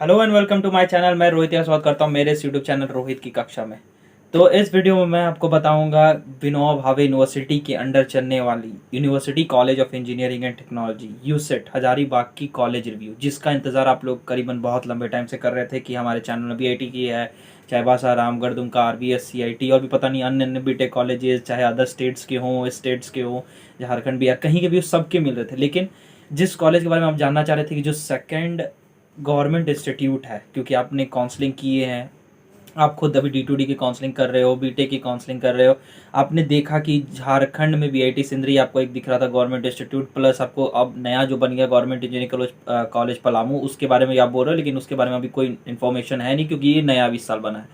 Hello and welcome to my channel. मैं रोहित यहाँ स्वागत करता हूँ मेरे इस यूट्यूब चैनल रोहित की कक्षा में। तो इस वीडियो में मैं आपको बताऊंगा विनोबा भावे यूनिवर्सिटी के अंडर चलने वाली university college of engineering and technology UCET Hazaribagh की कॉलेज रिव्यू, जिसका इंतजार आप लोग करीबन बहुत लंबे टाइम से कर रहे थे कि हमारे चैनल में बीआईटी की है, चाहे बासाराम, गर्दुमका, आरबीएस, सीआईटी और भी पता नहीं अन्य अन्य बीटेक कॉलेजेस, चाहे अदर स्टेट्स के हों, स्टेट्स के हों, झारखंड बिहार कहीं के भी सबके मिल रहे थे। लेकिन जिस कॉलेज के बारे में आप जानना चाह रहे थे कि जो सेकेंड गवर्नमेंट इंस्टीट्यूट है, क्योंकि आपने काउंसलिंग किए हैं, आप खुद अभी D2D की काउंसलिंग कर रहे हो, बीटेक की काउंसलिंग कर रहे हो, आपने देखा कि झारखंड में बीआईटी सिंदरी आपको एक दिख रहा था गवर्नमेंट इंस्टीट्यूट, प्लस आपको अब नया जो बन गया गवर्नमेंट इंजीनियरिंग कॉलेज पलामू, उसके बारे में आप बोल रहे हो, लेकिन उसके बारे में अभी कोई इन्फॉर्मेशन है नहीं क्योंकि ये नया 20 साल बना है।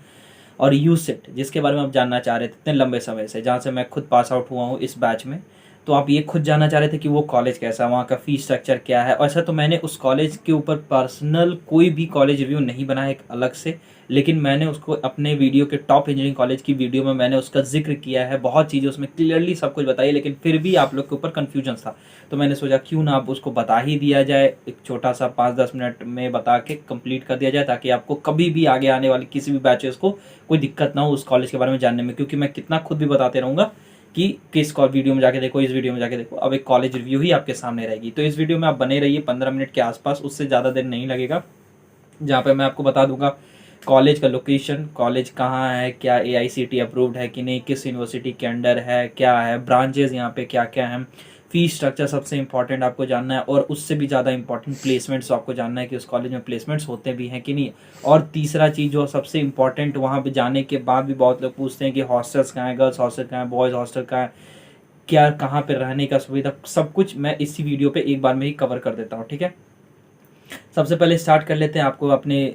और यूसेट जिसके बारे में आप जानना चाह रहे थे इतने लंबे समय से, जहाँ से मैं खुद पास आउट हुआ हूँ इस बैच में, तो आप ये खुद जानना चाह रहे थे कि वो कॉलेज कैसा है, वहाँ का फीस स्ट्रक्चर क्या है। ऐसा तो मैंने उस कॉलेज के ऊपर पर्सनल कोई भी कॉलेज रिव्यू नहीं बनाया एक अलग से, लेकिन मैंने उसको अपने वीडियो के टॉप इंजीनियरिंग कॉलेज की वीडियो में मैंने उसका जिक्र किया है, बहुत चीज़ें उसमें क्लियरली सब कुछ बताई, लेकिन फिर भी आप लोग के ऊपर कन्फ्यूजन था। तो मैंने सोचा क्यों ना आप उसको बता ही दिया जाए, एक छोटा सा 5-10 मिनट में बता के कंप्लीट कर दिया जाए, ताकि आपको कभी भी आगे आने वाली किसी भी बैचेस को कोई दिक्कत ना हो उस कॉलेज के बारे में जानने में। क्योंकि मैं कितना खुद भी बताते रहूँगा कि किस वीडियो में जाके देखो, इस वीडियो में जाके देखो, अब एक कॉलेज रिव्यू ही आपके सामने रहेगी। तो इस वीडियो में आप बने रहिए 15 मिनट के आसपास, उससे ज़्यादा देर नहीं लगेगा, जहाँ पे मैं आपको बता दूंगा कॉलेज का लोकेशन, कॉलेज कहाँ है, क्या AICTE अप्रूव्ड है कि नहीं, किस यूनिवर्सिटी के अंडर है, क्या है ब्रांचेज यहाँ पे क्या क्या हैं, फीस स्ट्रक्चर सबसे इंपॉर्टेंट आपको जानना है, और उससे भी ज़्यादा इंपॉर्टेंट प्लेसमेंट्स आपको जानना है कि उस कॉलेज में प्लेसमेंट्स होते भी हैं कि नहीं। और तीसरा चीज़ जो सबसे इंपॉर्टेंट, वहाँ पे जाने के बाद भी बहुत लोग पूछते हैं कि हॉस्टल्स कहाँ है, गर्ल्स हॉस्टल कहाँ है, बॉयज़ हॉस्टल कहाँ है, क्या कहाँ पे रहने का सुविधा, सब कुछ मैं इसी वीडियो पे एक बार में ही कवर कर देता हूँ। ठीक है, सबसे पहले स्टार्ट कर लेते हैं।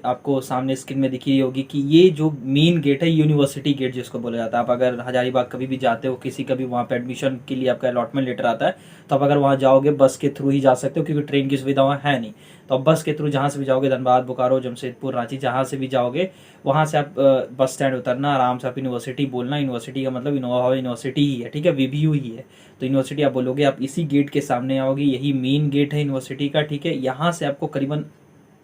आपको सामने स्क्रीन में दिख रही होगी कि ये जो मेन गेट है यूनिवर्सिटी गेट जिसको बोला जाता है। आप अगर हजारीबाग कभी भी जाते हो, किसी का भी वहाँ पे एडमिशन के लिए आपका अलॉटमेंट लेटर आता है, तो आप अगर वहाँ जाओगे बस के थ्रू ही जा सकते हो, क्योंकि ट्रेन की सुविधा वहाँ है नहीं। तो आप बस के थ्रू जहाँ से भी जाओगे, धनबाद, बोकारो, जमशेदपुर, रांची, जहाँ से भी जाओगे, वहाँ से आप बस स्टैंड उतरना, आराम से आप यूनिवर्सिटी बोलना। यूनिवर्सिटी का मतलब विनोबा भावे यूनिवर्सिटी ही है, ठीक है, VBU ही है। तो यूनिवर्सिटी आप बोलोगे, आप इसी गेट के सामने आओगे, यही मेन गेट है यूनिवर्सिटी का। ठीक है, यहाँ से आपको करीबन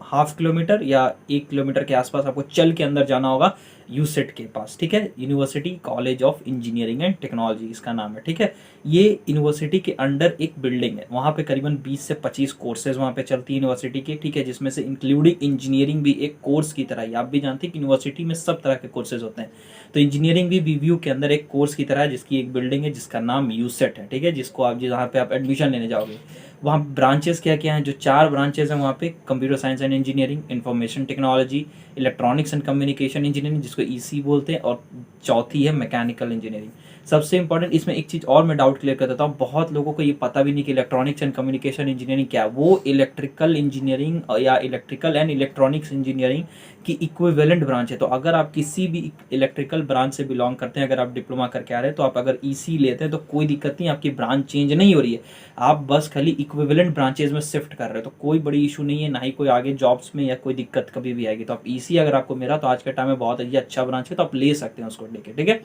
1/2 किलोमीटर या 1 किलोमीटर के आसपास आपको चल के अंदर जाना होगा यूसेट के पास। ठीक है, university college of engineering and technology इसका नाम है। ठीक है, ये यूनिवर्सिटी के अंडर एक बिल्डिंग है, वहाँ पे करीबन 20 से 25 कोर्सेज वहाँ पे चलती है यूनिवर्सिटी के। ठीक है, जिसमें से इंक्लूडिंग इंजीनियरिंग भी एक कोर्स की तरह ही, आप भी जानते हैं कि यूनिवर्सिटी में सब तरह के कोर्सेज होते हैं, तो इंजीनियरिंग भी VBU के अंदर एक कोर्स की तरह है, जिसकी एक बिल्डिंग है जिसका नाम यूसेट है। ठीक है, जिसको आप जहाँ पे आप एडमिशन लेने जाओगे, वहाँ ब्रांचेस क्या क्या हैं, जो 4 ब्रांचेस हैं वहाँ पे, computer science and engineering, information technology, electronics and communication engineering जिसको EC बोलते हैं, और चौथी है मैकेनिकल इंजीनियरिंग। सबसे इंपॉर्टेंट इसमें एक चीज़ और मैं डाउट क्लियर कर देता हूँ, बहुत लोगों को ये पता भी नहीं कि इलेक्ट्रॉनिक्स एंड कम्युनिकेशन इंजीनियरिंग क्या है। वो इलेक्ट्रिकल इंजीनियरिंग या इलेक्ट्रिकल एंड इलेक्ट्रॉनिक्स इंजीनियरिंग की इक्विवेलेंट ब्रांच है। तो अगर आप किसी भी इलेक्ट्रिकल ब्रांच से बिलोंग करते हैं, अगर आप डिप्लोमा करके आ रहे हैं, तो आप अगर EC लेते हैं तो कोई दिक्कत नहीं, आपकी ब्रांच चेंज नहीं हो रही है, आप बस खाली इक्विवेलेंट ब्रांचेज में शिफ्ट कर रहे हो, तो कोई बड़ी इशू नहीं है, ना ही कोई आगे जॉब्स में या कोई दिक्कत कभी भी आएगी। तो आप EC अगर आपको मिला तो आज के टाइम में बहुत ही अच्छा ब्रांच है, तो आप ले सकते हैं उसको लेके। ठीक है,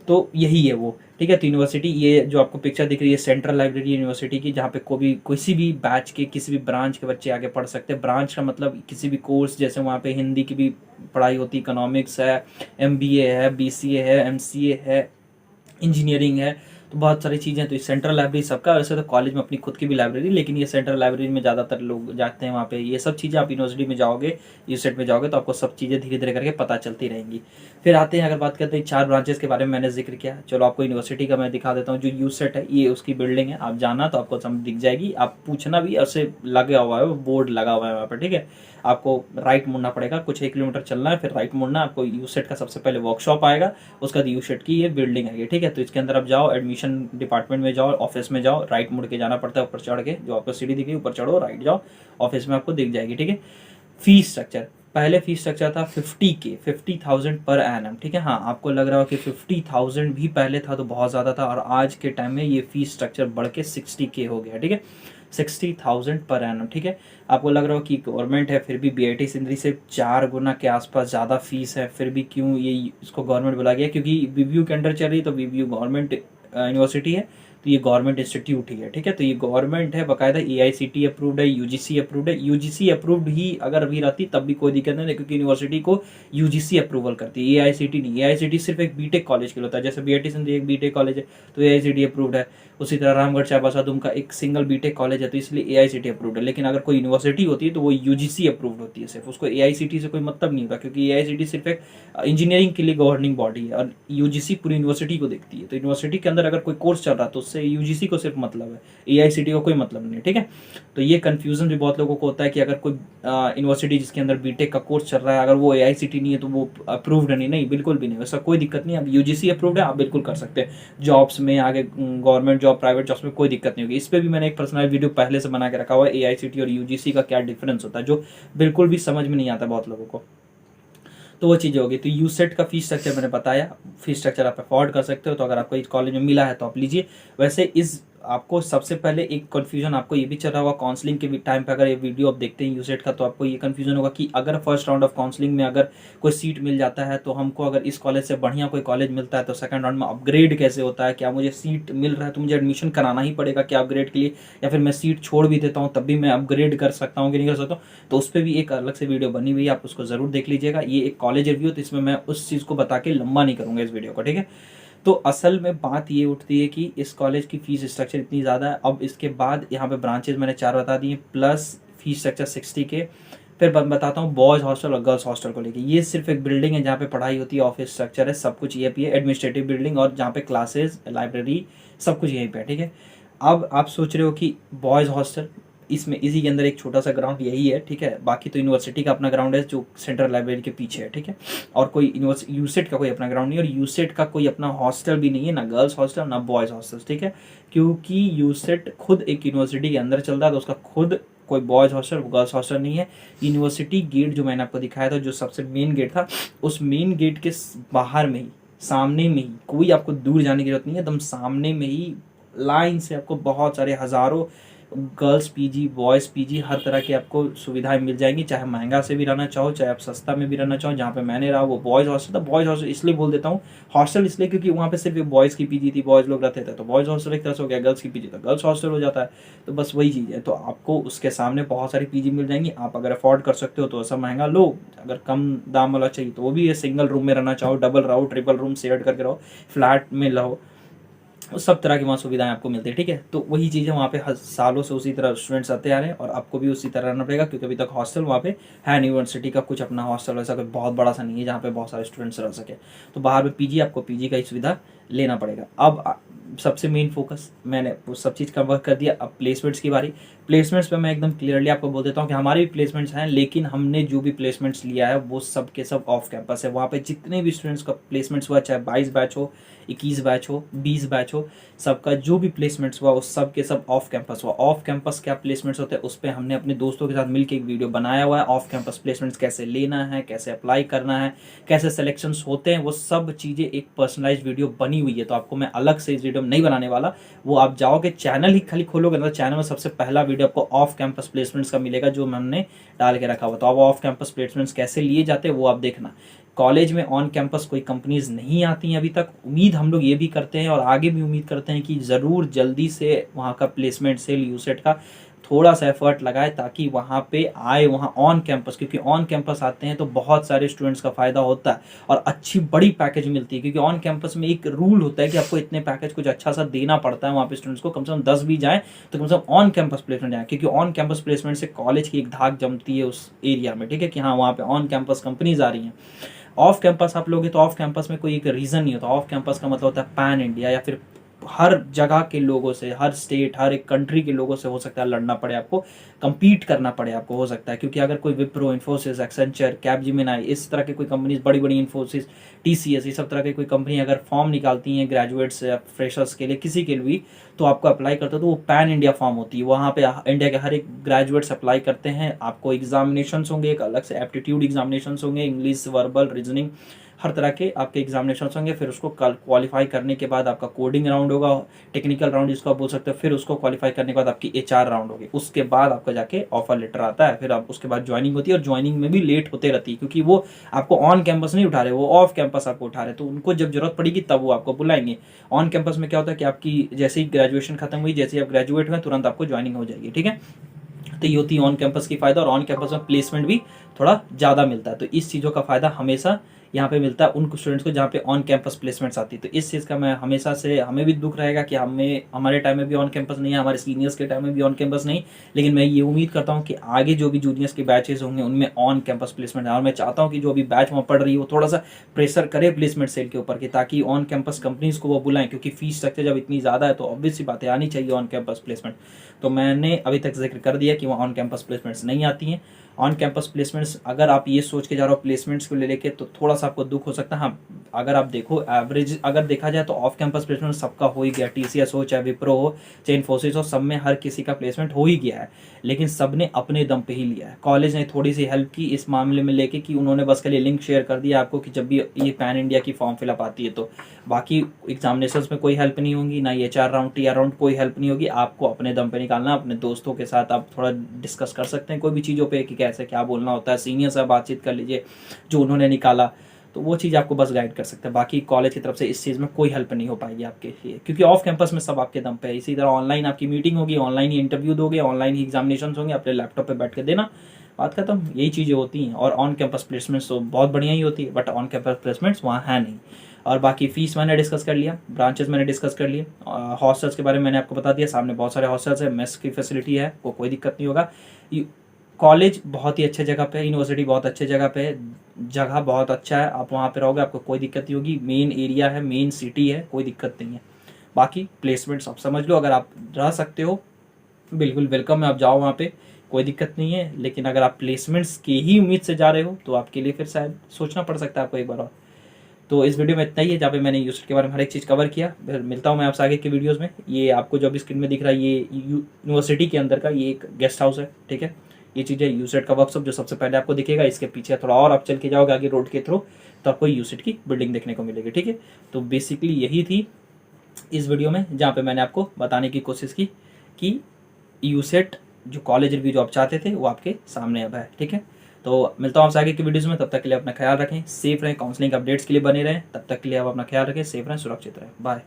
तो यही है वो। ठीक है, तो यूनिवर्सिटी, ये जो आपको पिक्चर दिख रही है सेंट्रल लाइब्रेरी यूनिवर्सिटी की, जहाँ पे कोई किसी भी बैच के, किसी भी ब्रांच के बच्चे आगे पढ़ सकते हैं। ब्रांच का मतलब किसी भी कोर्स, जैसे वहाँ पे हिंदी की भी पढ़ाई होती, इकोनॉमिक्स है, MBA है, BCA है, MCA है, इंजीनियरिंग है, तो बहुत सारी चीज़ें। तो सेंट्रल लाइब्रेरी सबका, वैसे तो कॉलेज में अपनी खुद की भी लाइब्रेरी, लेकिन ये सेंट्रल लाइब्रेरी में ज़्यादातर लोग जाते हैं वहाँ पे। ये सब चीज़ें आप यूनिवर्सिटी में जाओगे, यूसेट में जाओगे, तो आपको सब चीज़ें धीरे धीरे करके पता चलती रहेंगी। फिर आते हैं, अगर बात करते हैं 4 ब्रांचेस के बारे में मैंने जिक्र किया, चलो आपको यूनिवर्सिटी का मैं दिखा देता हूँ। जो यूसेट है ये उसकी बिल्डिंग है, आप जाना तो आपको समझ दिख जाएगी, आप पूछना भी, उससे लगा हुआ है, बोर्ड लगा हुआ है वहाँ पर। ठीक है, आपको राइट मुड़ना पड़ेगा, कुछ 1 किलोमीटर चलना है, फिर राइट मुड़ना, आपको यूसेट का सबसे पहले वर्कशॉप आएगा, उसका यूसेट की ये बिल्डिंग है। ठीक है, तो इसके अंदर आप जाओ, एडमिशन डिपार्टमेंट में जाओ, ऑफिस में जाओ, राइट मुड़ के जाना पड़ता है, ऊपर चढ़ के, जो आपको सीढ़ी दिख रही है ऊपर चढ़ो, राइट जाओ, ऑफिस में आपको दिख जाएगी। ठीक है, फीस स्ट्रक्चर, पहले फीस स्ट्रक्चर था 50,000 पर एनम। ठीक है, हाँ, आपको लग रहा हो कि 50,000 भी पहले था तो बहुत ज़्यादा था, और आज के टाइम में ये फीस स्ट्रक्चर बढ़ के 60K हो गया। ठीक है, 60,000 पर एनम। ठीक है, आपको लग रहा हो कि गवर्नमेंट है, फिर भी BIT सिंदरी से 4 गुना के आसपास ज़्यादा फीस है, फिर भी क्यों ये इसको गवर्नमेंट बुला गया, क्योंकि VBU के अंडर चल रही है, तो VBU गवर्नमेंट यूनिवर्सिटी है, तो ये गवर्नमेंट इंस्टीट्यूट ही है, ठीक है। तो ये गवर्नमेंट है, बाकायदा AICTE अप्रूव्ड है, UGC अप्रूव्ड है। UGC अप्रूव्ड ही अगर अभी रहती तब भी कोई दिक्कत नहीं, क्योंकि यूनिवर्सिटी को UGC अप्रूवल करती है, AICTE नहीं। AICTE सिर्फ एक बीटेक कॉलेज के लिए होता है, जैसे BIT सिंध एक बीटेक कॉलेज है तो AICTE अप्रूव्ड है। उसी तरह रामगढ़ चाईबासा दुमका एक सिंगल बीटेक कॉलेज है तो इसलिए AICTE अप्रूव्ड है। लेकिन अगर कोई यूनिवर्सिटी होती है तो वो UGC अप्रूव्ड होती है सिर्फ, उसको AICTE से कोई मतलब नहीं होता, क्योंकि AICTE सिर्फ एक इंजीनियरिंग के लिए गवर्निंग बॉडी है और UGC पूरी यूनिवर्सिटी को देखती है। तो यूनिवर्सिटी के अंदर अगर कोई कोर्स चल रहा है तो उससे UGC को सिर्फ मतलब है, AICTE को कोई मतलब नहीं, ठीक है। तो ये कंफ्यूजन भी बहुत लोगों को होता है कि अगर कोई यूनिवर्सिटी जिसके अंदर बीटेक का कोर्स चल रहा है अगर वो AICTE नहीं है तो वो अप्रूव्ड नहीं। नहीं, बिल्कुल भी नहीं, वैसा कोई दिक्कत नहीं। अब UGC अप्रूव्ड है, आप बिल्कुल कर सकते हैं जॉब्स में, आगे गवर्नमेंट जॉब, प्राइवेट जॉब्स में कोई दिक्कत नहीं होगी। इस पर भी मैंने एक पर्सनल वीडियो पहले से बना के रखा हुआ है, AICTE और UGC का क्या डिफरेंस होता है, जो बिल्कुल भी समझ में नहीं आता बहुत लोगों को। तो वो चीज़ें होगी। तो यूसेट का फीस स्ट्रक्चर मैंने बताया, फीस स्ट्रक्चर आप अफोर्ड कर सकते हो, तो अगर आपको इस कॉलेज में मिला है तो आप लीजिए। वैसे इस आपको सबसे पहले एक कन्फ्यूजन आपको ये भी चल रहा होगा काउंसलिंग के टाइम पे, अगर ये वीडियो आप देखते हैं यूसेट का तो आपको ये कन्फ्यूजन होगा कि अगर फर्स्ट राउंड ऑफ काउंसलिंग में अगर कोई सीट मिल जाता है तो हमको अगर इस कॉलेज से बढ़िया कोई कॉलेज मिलता है तो सेकंड राउंड में अपग्रेड कैसे होता है, क्या मुझे सीट मिल रहा है तो मुझे एडमिशन कराना ही पड़ेगा क्या अपग्रेड के लिए, या फिर मैं सीट छोड़ भी देता हूँ तब भी मैं अपग्रेड कर सकता हूँ कि नहीं कर सकता हूँ। तो उस पर भी एक अलग से वीडियो बनी हुई है, आप उसको जरूर देख लीजिएगा। ये एक कॉलेज रिव्यू, तो इसमें मैं उस चीज़ को बता के लंबा नहीं करूँगा इस वीडियो को, ठीक है। तो असल में बात ये उठती है कि इस कॉलेज की फीस स्ट्रक्चर इतनी ज़्यादा है। अब इसके बाद यहाँ पे ब्रांचेज मैंने 4 बता दिए, प्लस फीस स्ट्रक्चर 60 के। फिर बताता हूँ बॉयज़ हॉस्टल और गर्ल्स हॉस्टल को लेके। ये सिर्फ एक बिल्डिंग है जहाँ पे पढ़ाई होती है, ऑफिस स्ट्रक्चर है, सब कुछ यहीं पे है, एडमिनिस्ट्रेटिव बिल्डिंग, और जहाँ पे क्लासेज, लाइब्रेरी, सब कुछ यहीं पे है, ठीक है। अब आप सोच रहे हो कि बॉयज़ हॉस्टल, इसमें इसी के अंदर एक छोटा सा ग्राउंड यही है, ठीक है। बाकी तो यूनिवर्सिटी का अपना ग्राउंड है जो सेंट्रल लाइब्रेरी के पीछे है, ठीक है। और कोई यूसेट का कोई अपना ग्राउंड नहीं, और यूसेट का कोई अपना हॉस्टल भी नहीं है, ना गर्ल्स हॉस्टल ना बॉयज़ हॉस्टल, ठीक है। क्योंकि यूसेट खुद एक यूनिवर्सिटी के अंदर चल रहा है तो उसका खुद कोई बॉयज़ हॉस्टल गर्ल्स हॉस्टल नहीं है। यूनिवर्सिटी गेट जो मैंने आपको दिखाया था, जो सबसे मेन गेट था, उस मेन गेट के बाहर में ही, सामने में ही, कोई आपको दूर जाने की जरूरत नहीं है, एकदम सामने में ही लाइन से आपको बहुत सारे हज़ारों गर्ल्स पीजी, बॉयज़ पीजी, हर तरह की आपको सुविधाएं मिल जाएंगी। चाहे महंगा से भी रहना चाहो, चाहे आप सस्ता में भी रहना चाहो। जहाँ पे मैंने रहा वो बॉयज़ हॉस्टल था। बॉयज़ हॉस्टल इसलिए बोल देता हूँ हॉस्टल इसलिए क्योंकि वहाँ पे सिर्फ बॉयज़ की पीजी थी, बॉयज़ लोग रहते थे, तो बॉयज़ हॉस्टल एक तरह से हो गया। गर्ल्स की पीजी तो गर्ल्स हॉस्टल हो जाता है। तो बस वही चीज़ है। तो आपको उसके सामने बहुत सारी पीजी मिल जाएंगी। आप अगर अफोर्ड कर सकते हो तो ऐसा महंगा लो, अगर कम दाम वाला चाहिए तो वो भी है। सिंगल रूम में रहना चाहो, डबल रहो, ट्रिपल रूम शेयर करके रहो, फ्लैट में रहो, सब तरह की वहाँ सुविधाएं आपको मिलती है, ठीक है। तो वही चीज़ है, वहाँ पे सालों से उसी तरह स्टूडेंट्स आते आ रहे हैं और आपको भी उसी तरह रहना पड़ेगा, क्योंकि अभी तक हॉस्टल वहाँ पे है। यूनिवर्सिटी का कुछ अपना हॉस्टल वैसा कोई बहुत बड़ा सा नहीं है जहाँ पे बहुत सारे स्टूडेंट्स रह सके। तो बाहर में पीजी, आपको पीजी का ही सुविधा लेना पड़ेगा। अब सबसे मेन फोकस मैंने वो सब चीज़ कवर कर दिया। अब प्लेसमेंट्स की बारी। प्लेसमेंट्स पे मैं एकदम क्लियरली आपको बोल देता हूँ कि हमारे भी प्लेसमेंट्स हैं, लेकिन हमने जो भी प्लेसमेंट्स लिया है वो सब के सब ऑफ कैंपस है। वहाँ पे जितने भी स्टूडेंट्स का प्लेसमेंट्स हुआ, चाहे 22 बैच हो, 21 बैच हो, 20 बैच हो, सबका जो भी प्लेसमेंट्स हुआ वो सब के सब ऑफ कैंपस हुआ। ऑफ कैंपस क्या प्लेसमेंट्स होते हैं उस पर हमने अपने दोस्तों के साथ मिलकर एक वीडियो बनाया हुआ है। ऑफ कैंपस प्लेसमेंट्स कैसे लेना है, कैसे अप्लाई करना है, कैसे सिलेक्शंस होते हैं, वो सब चीज़ें एक पर्सनलाइज वीडियो बनी हुई है। तो आपको मैं अलग से इस वीडियो में नहीं बनाने वाला। वो आप जाओगे चैनल ही खाली खोलोगे ना, चैनल में सबसे पहला वीडियो आपको ऑफ कैंपस प्लेसमेंट्स का मिलेगा जो हमने डाल के रखा हुआ। तो अब ऑफ कैंपस प्लेसमेंट्स कैसे लिए जाते हैं वो आप देखना। कॉलेज में ऑन कैंपस कोई कंपनीज नहीं आती हैं अभी तक। उम्मीद हम लोग ये भी करते हैं और आगे भी उम्मीद करते हैं कि ज़रूर जल्दी से वहाँ का प्लेसमेंट सेल यूसेट का थोड़ा सा एफर्ट लगाए ताकि वहाँ पे आए, वहाँ ऑन कैंपस, क्योंकि ऑन कैंपस आते हैं तो बहुत सारे स्टूडेंट्स का फ़ायदा होता है और अच्छी बड़ी पैकेज मिलती है। क्योंकि ऑन कैंपस में एक रूल होता है कि आपको इतने पैकेज कुछ अच्छा सा देना पड़ता है वहाँ पे स्टूडेंट्स को। कम से कम 10 भी जाएँ तो कम से कम ऑन कैंपस प्लेसमेंट जाए, क्योंकि ऑन कैंपस प्लेसमेंट से कॉलेज की एक धाक जमती है उस एरिया में, ठीक है, कि हाँ वहाँ पे ऑन कैंपस कंपनीज आ रही हैं। ऑफ कैंपस आप लोगे तो ऑफ कैंपस में कोई एक रीज़न नहीं होता। ऑफ कैंपस का मतलब होता है पैन इंडिया, या फिर हर जगह के लोगों से, हर स्टेट, हर एक कंट्री के लोगों से हो सकता है लड़ना पड़े आपको, compete करना पड़े आपको, हो सकता है। क्योंकि अगर कोई विप्रो, इन्फोसिस, एक्सेंचर, कैपजेमिनी, इस तरह के कोई कंपनीज, बड़ी बड़ी इन्फोसिस, TCS, ये सब तरह के कोई कंपनी अगर फॉर्म निकालती हैं ग्रेजुएट्स या फ्रेशर्स के लिए, किसी के लिए, तो आपको अप्लाई करते हो तो वो पैन इंडिया फॉर्म होती है। वहाँ पे इंडिया के हर एक ग्रेजुएट्स अप्लाई करते हैं। आपको एग्जामिनेशंस होंगे, एक अलग से एप्टीट्यूड एग्जामिनेशंस होंगे, इंग्लिश, वर्बल, रीजनिंग, हर तरह के आपके एग्जामिनेशन होंगे। फिर उसको क्वालिफाई करने के बाद आपका कोडिंग राउंड होगा, टेक्निकल राउंड जिसको आप बोल सकते हो। फिर उसको क्वालिफाई करने के बाद आपकी HR राउंड होगी। उसके बाद आपका जाके ऑफर लेटर आता है। फिर आप उसके बाद ज्वाइनिंग होती है, और ज्वाइनिंग में भी लेट होते रहती है, क्योंकि वो आपको ऑन कैंपस नहीं उठा रहे, वो ऑफ कैंपस आपको उठा रहे। तो उनको जब जरूरत पड़ेगी तब वो आपको बुलाएंगे। ऑन कैंपस में क्या होता है कि आपकी जैसे ही ग्रेजुएशन खत्म हुई, जैसे ही आप ग्रेजुएट हुए, तुरंत आपको ज्वाइनिंग हो जाएगी, ठीक है। तो ये होती है ऑन कैंपस की फायदा, और ऑन कैंपस में प्लेसमेंट भी थोड़ा ज़्यादा मिलता है। तो इस चीज़ों का फायदा हमेशा यहाँ पे मिलता है उन स्टूडेंट्स को जहाँ पे ऑन कैंपस प्लेसमेंट्स आती है। तो इस चीज़ का मैं हमेशा से, हमें भी दुख रहेगा कि हमारे टाइम में भी ऑन कैंपस नहीं है, हमारे सीनियर्स के टाइम में भी ऑन कैंपस नहीं। लेकिन मैं ये उम्मीद करता हूँ कि आगे जो भी जूनियर्स के बैचेस होंगे उनमें ऑन कैंपस प्लेसमेंट है, और मैं चाहता हूँ कि जो अभी बैच वहाँ पढ़ रही है वो थोड़ा सा प्रेशर करे प्लेसमेंट सेल के ऊपर, कि ताकि ऑन कैंपस कंपनीज को वो बुलाएं, क्योंकि फीस स्ट्रक्चर जब इतनी ज़्यादा है तो ऑब्वियस सी बात है आनी चाहिए ऑन कैंपस प्लेसमेंट। तो मैंने अभी तक जिक्र कर दिया कि वहाँ ऑन कैंपस प्लेसमेंट्स नहीं आती हैं। ऑन कैंपस प्लेसमेंट्स अगर आप ये सोच के जा रहे हो प्लेसमेंट्स को लेके, तो थोड़ा सा आपको दुख हो सकता है। हाँ, अगर आप देखो एवरेज अगर देखा जाए तो ऑफ कैंपस प्लेसमेंट सबका हो ही गया। TCS हो, चाहे विप्रो हो, चाहे इन्फोसिस हो, सब में हर किसी का प्लेसमेंट हो ही गया है। लेकिन सब ने अपने दम पे ही लिया है। कॉलेज ने थोड़ी सी हेल्प की इस मामले में लेके, कि उन्होंने बस के लिए लिंक शेयर कर दिया आपको कि जब भी ये पैन इंडिया की फॉर्म फिलअप आती है, तो बाकी एग्जामिनेशंस में कोई हेल्प नहीं होगी, ना ये HR राउंड TR राउंड कोई हेल्प नहीं होगी। आपको अपने दम पे निकालना, अपने दोस्तों के साथ आप थोड़ा डिस्कस कर सकते हैं कोई भी चीज़ों पे कि कैसे क्या बोलना होता है। सीनियर से बातचीत कर लीजिए जो उन्होंने निकाला, तो वो चीज़ आपको बस गाइड कर सकते हैं। बाकी कॉलेज की तरफ से इस चीज़ में कोई हेल्प नहीं हो पाएगी आपके लिए, क्योंकि ऑफ कैंपस में सब आपके दम पे है। इसी तरह ऑनलाइन आपकी मीटिंग होगी, ऑनलाइन ही इंटरव्यू दोगे, ऑनलाइन ही एग्जामिनेशन होंगे, अपने लैपटॉप पे बैठ के देना, बात खत्म। यही चीज़ें होती हैं। और ऑन कैंपस प्लेसमेंट्स तो बहुत बढ़िया ही होती है, बट ऑन कैंपस प्लेसमेंट्स वहाँ है नहीं। और बाकी फीस मैंने डिस्कस कर लिया, ब्रांचेस मैंने डिस्कस कर लिए, हॉस्टल्स के बारे में मैंने आपको बता दिया। सामने बहुत सारे हॉस्टल्स है, मेस की फैसिलिटी है, कोई दिक्कत नहीं होगा। कॉलेज बहुत ही अच्छे जगह पे है, यूनिवर्सिटी बहुत अच्छे जगह पे है, जगह बहुत अच्छा है, आप वहाँ पे रहोगे, आपको कोई दिक्कत नहीं होगी। मेन एरिया है, मेन सिटी है, कोई दिक्कत नहीं है। बाकी प्लेसमेंट्स आप समझ लो, अगर आप रह सकते हो बिल्कुल वेलकम है, आप जाओ वहाँ पे, कोई दिक्कत नहीं है। लेकिन अगर आप प्लेसमेंट्स की ही उम्मीद से जा रहे हो तो आपके लिए फिर शायद सोचना पड़ सकता है आपको एक बार और। तो इस वीडियो में इतना ही है, जहाँ पे मैंने यूसेट के बारे में हर एक चीज़ कवर किया। फिर मिलता हूँ मैं आपसे आगे के वीडियोज़ में। ये आपको जो अभी स्क्रीन में दिख रहा है, ये यूनिवर्सिटी के अंदर का ये एक गेस्ट हाउस है, ठीक है। ये चीज़ है यूसेट का वर्कशॉप, जो सबसे पहले आपको दिखेगा। इसके पीछे थोड़ा और आप चल के जाओगे आगे रोड के थ्रू, तो आपको यूसेट की बिल्डिंग देखने को मिलेगी, ठीक है। तो बेसिकली यही थी इस वीडियो में, जहाँ पे मैंने आपको बताने की कोशिश की कि यूसेट जो कॉलेज रिव्यू जो आप चाहते थे वो आपके सामने अब है, ठीक है। तो मिलता हूँ आपसे आगे की वीडियोज़ में। तब तक के लिए अपना ख्याल रखें, सेफ रहें, काउंसलिंग अपडेट्स के लिए बने रहें। तब तक के लिए आप अपना ख्याल रखें, सेफ रहें, सुरक्षित रहें। बाय।